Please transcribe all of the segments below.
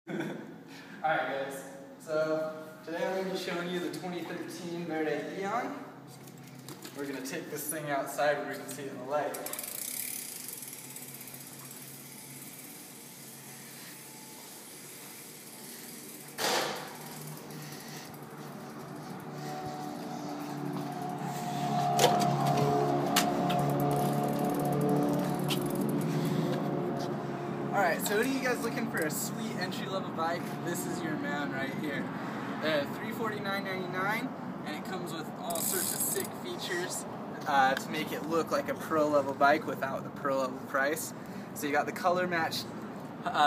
Alright guys, so today I'm going to be showing you the 2013 Verde Eon. We're going to take this thing outside where we can see it in the light. Alright, so what are you guys looking for? A sweet entry-level bike? This is your man right here. They're $349.99, and it comes with all sorts of sick features to make it look like a pro-level bike without the pro-level price. So you got the color-matched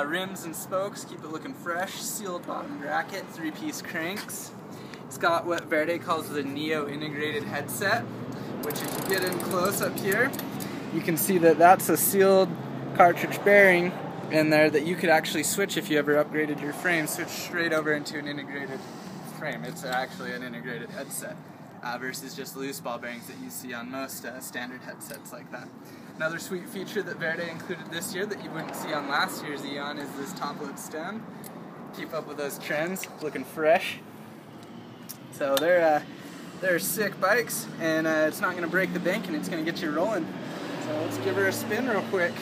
rims and spokes, keep it looking fresh, sealed bottom bracket, 3-piece cranks. It's got what Verde calls the Neo integrated headset, which if you get in close up here, you can see that that's a sealed cartridge bearing in there that you could actually switch if you ever upgraded your frame, switch straight over into an integrated frame. It's actually an integrated headset versus just loose ball bearings that you see on most standard headsets like that. Another sweet feature that Verde included this year that you wouldn't see on last year's Eon is this top load stem. Keep up with those trends, looking fresh. So they're sick bikes, and it's not going to break the bank, and it's going to get you rolling. So let's give her a spin real quick.